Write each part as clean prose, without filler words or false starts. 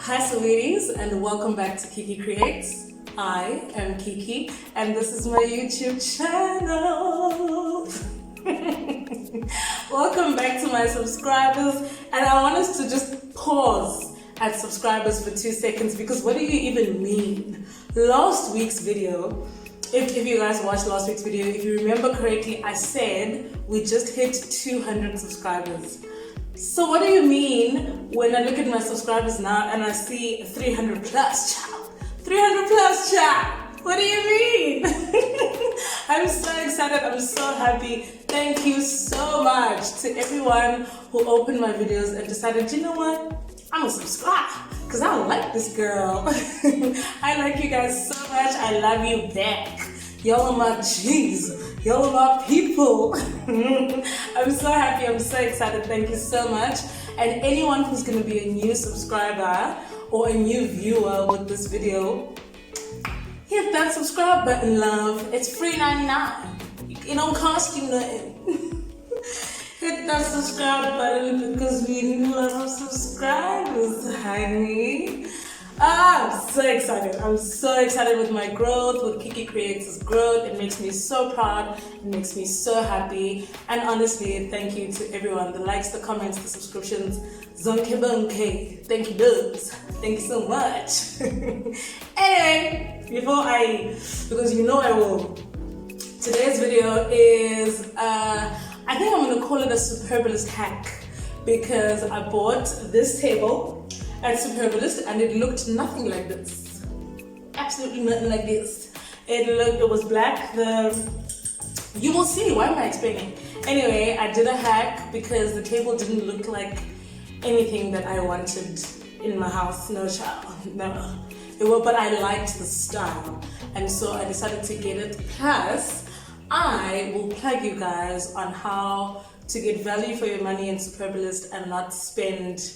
Hi Saweeties, and welcome back to Kiki Creates. I am Kiki and this is my YouTube channel. Welcome back to my subscribers, and I want us to just pause at subscribers for 2 seconds, because what do you even mean? Last week's video, if you guys watched last week's video, if you remember correctly, I said we just hit 200 subscribers. So what do you mean when I look at my subscribers now and I see 300 plus, child? 300 plus, child! What do you mean? I'm so excited, I'm so happy. Thank you so much to everyone who opened my videos and decided, you know what? I'm gonna subscribe because I like this girl. I like you guys so much. I love you back. Y'all are my G's. Y'all are my people. I'm so happy. I'm so excited. Thank you so much. And anyone who's going to be a new subscriber or a new viewer with this video, hit that subscribe button, love. It's free $99. It don't cost you nothing. Hit that subscribe button because we need a lot of subscribers, honey. I'm so excited. I'm so excited with my growth, with Kiki Creates' growth. It makes me so proud. It makes me so happy. And honestly, thank you to everyone. The likes, the comments, the subscriptions. Zonke bonke. Thank you, dudes. Thank you so much. And because you know I will, today's video is, I think I'm going to call it a Superbalist hack, because I bought this table at Superbalist and it looked nothing like this. Absolutely nothing like this. It was black. You will see. Why am I explaining? Anyway, I did a hack because the table didn't look like anything that I wanted in my house. No, child. No. But I liked the style, and so I decided to get it. Plus, I will plug you guys on how to get value for your money in Superbalist and not spend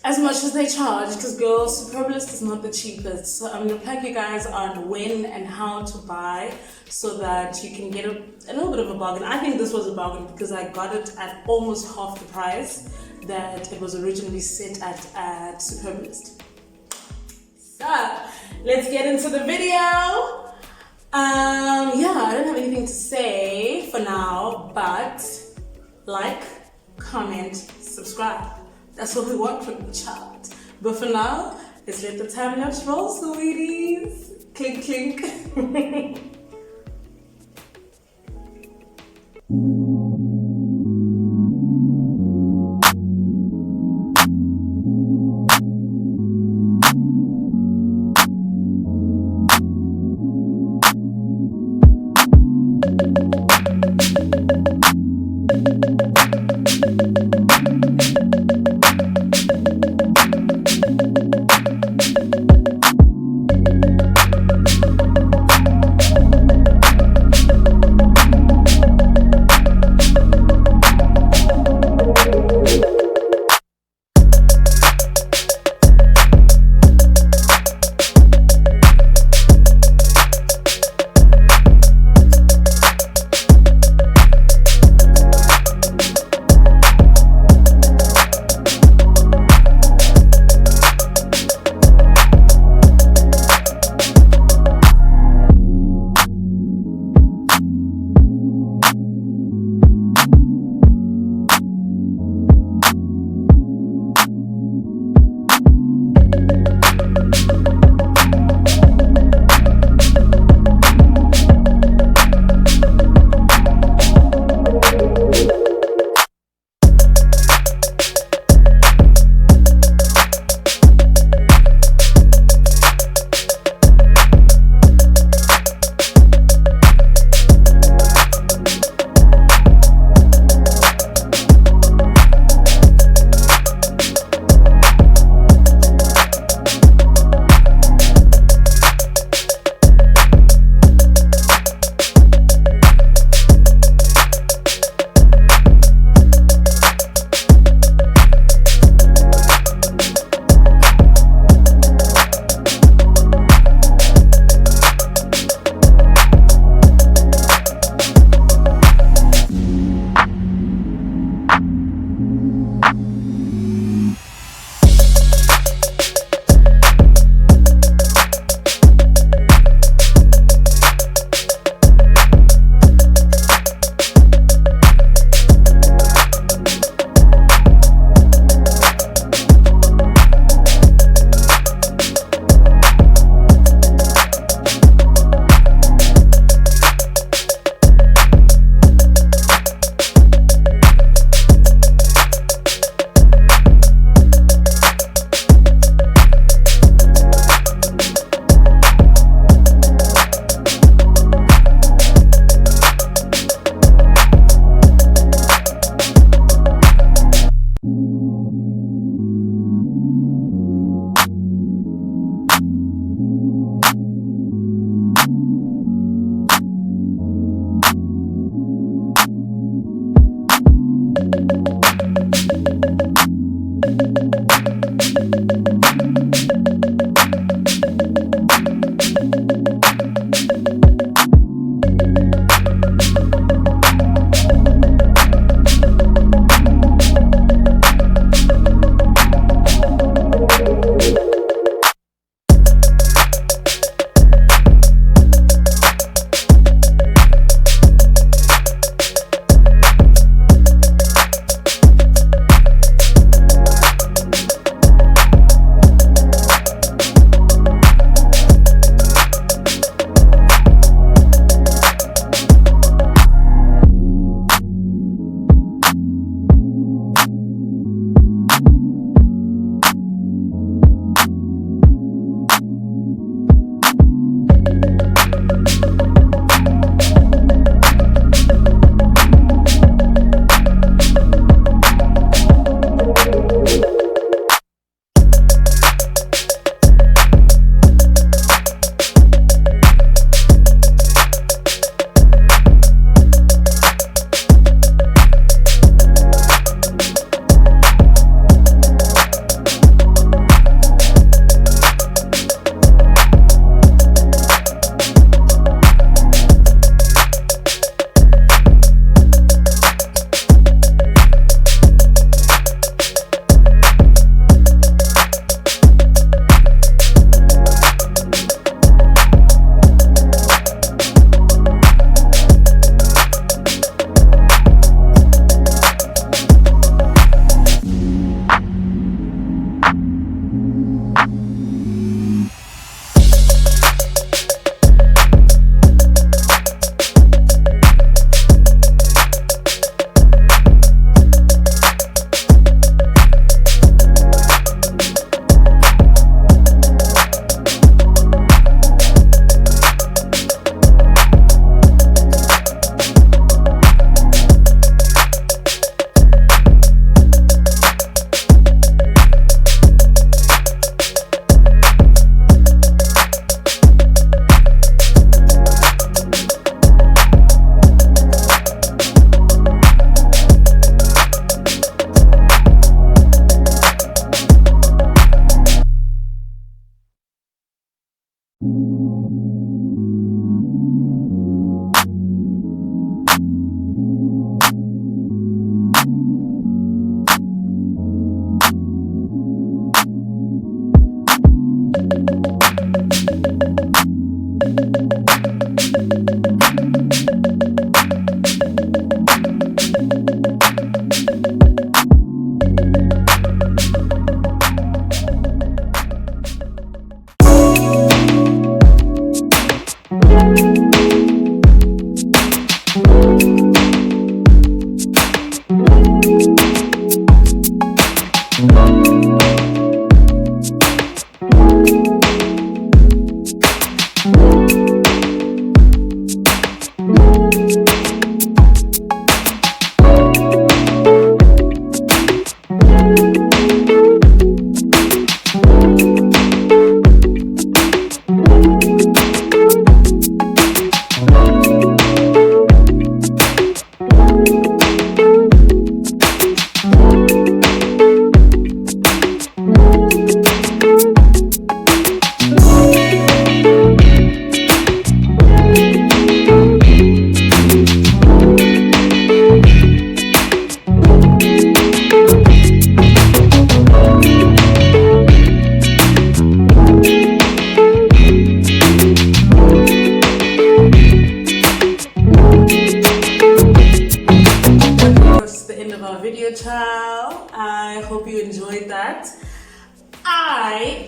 as much as they charge, because girls, Superbalist is not the cheapest. So I'm going to plug you guys on when and how to buy so that you can get a little bit of a bargain. I think this was a bargain because I got it at almost half the price that it was originally set at Superbalist. So let's get into the video. I don't have anything to say for now, but like, comment, subscribe. That's what we want from the child. But for now, let's let the time lapse roll, sweeties. Clink, clink.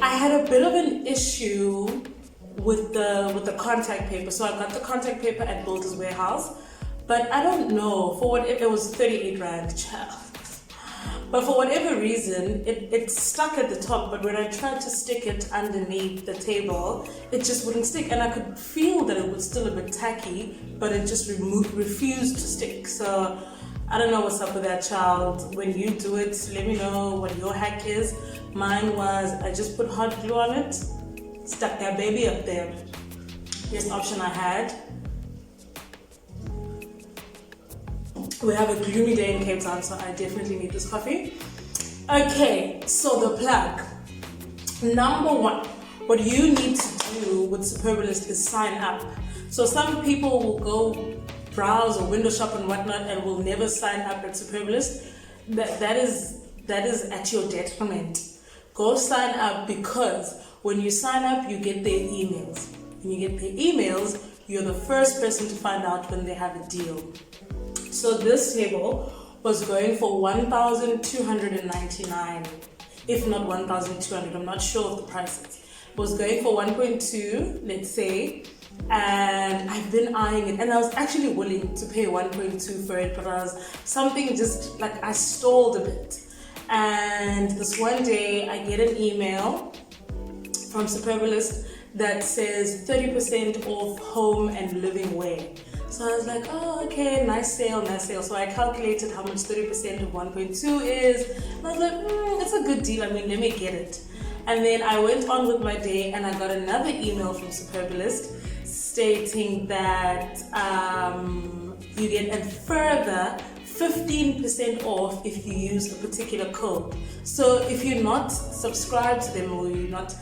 I had a bit of an issue with the contact paper. So I got the contact paper at Builder's Warehouse, but I don't know, for what it was 38 Rand, child. But for whatever reason, it stuck at the top, but when I tried to stick it underneath the table, it just wouldn't stick. And I could feel that it was still a bit tacky, but it just refused to stick. So I don't know what's up with that, child. When you do it, let me know what your hack is. Mine was, I just put hot glue on it, stuck that baby up there. Here's the option I had. We have a gloomy day in Cape Town, so I definitely need this coffee. Okay, so the plug. Number one, what you need to do with Superbalist is sign up. So some people will go browse or window shop and whatnot and will never sign up at Superbalist. That is at your detriment. Go sign up, because when you sign up, you get their emails. When you get their emails, you're the first person to find out when they have a deal. So this table was going for 1,299, if not 1,200. I'm not sure of the prices. It was going for 1.2, let's say, and I've been eyeing it, and I was actually willing to pay 1.2 for it, but I was something just like I stalled a bit. And this one day I get an email from Superbalist that says 30% off home and living wear. So I was like, oh, okay, nice sale. So I calculated how much 30% of 1.2 is. And I was like, it's a good deal. I mean, let me get it. And then I went on with my day, and I got another email from Superbalist stating that you get a further 15% off if you use a particular code. So if you're not subscribed to them, or you've not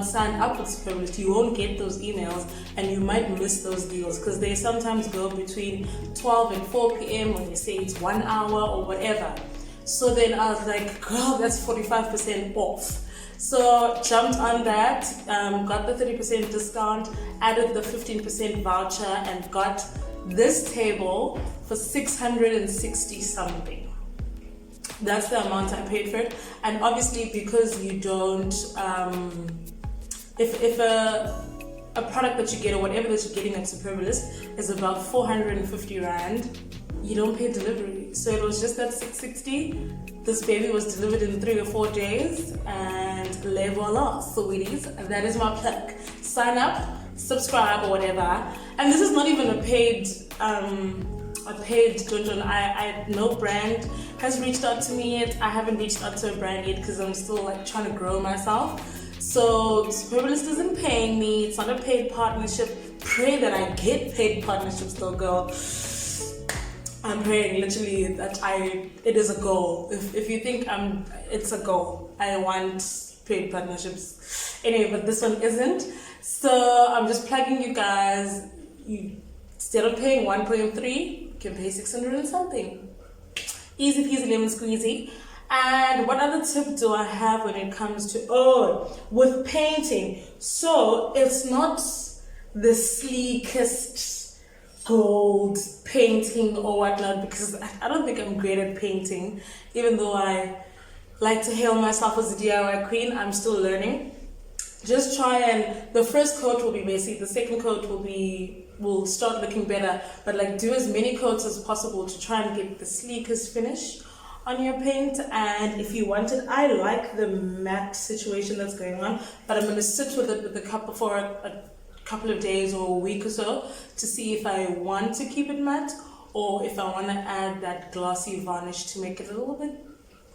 signed up with Superbalist, you won't get those emails, and you might miss those deals, because they sometimes go between 12 and 4 p.m. when they say it's 1 hour or whatever. So then I was like, girl, that's 45% off. So jumped on that, got the 30% discount, added the 15% voucher, and got this table for 660 something. That's the amount I paid for it. And obviously, because you don't, if a product that you get or whatever that you're getting at Superbalist is about 450 Rand, you don't pay delivery. So it was just that 660. This baby was delivered in 3 or 4 days, and le voila, Saweeties. That is my plug. Sign up, subscribe, or whatever. And this is not even a paid donjon. No brand has reached out to me yet. I haven't reached out to a brand yet, because I'm still like trying to grow myself. So Superbalist isn't paying me. It's not a paid partnership. Pray that I get paid partnerships though, girl. I'm praying literally that it is a goal. If you think it's a goal. I want paid partnerships. Anyway, but this one isn't. So I'm just plugging you guys. Instead of paying 1.3, you can pay 600 and something. Easy peasy lemon squeezy. And what other tip do I have when it comes to, with painting? So it's not the sleekest gold painting or whatnot, because I don't think I'm great at painting. Even though I like to hail myself as a DIY queen, I'm still learning. Just try, and the first coat will be basic, the second coat will start looking better, but like do as many coats as possible to try and get the sleekest finish on your paint. And if you want it, I like the matte situation that's going on, but I'm going to sit with it for a couple of days or a week or so to see if I want to keep it matte, or if I want to add that glossy varnish to make it a little bit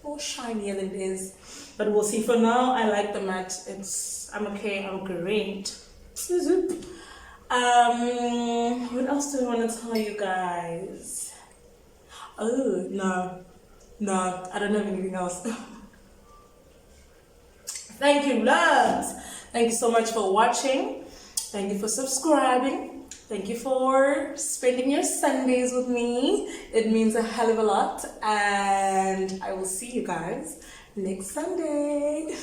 more shinier than it is. But we'll see. For now, I like the matte. I'm okay. I'm great. What else do I want to tell you guys? Oh, no, I don't have anything else. Thank you, loves. Thank you so much for watching. Thank you for subscribing. Thank you for spending your Sundays with me. It means a hell of a lot. And I will see you guys next Sunday.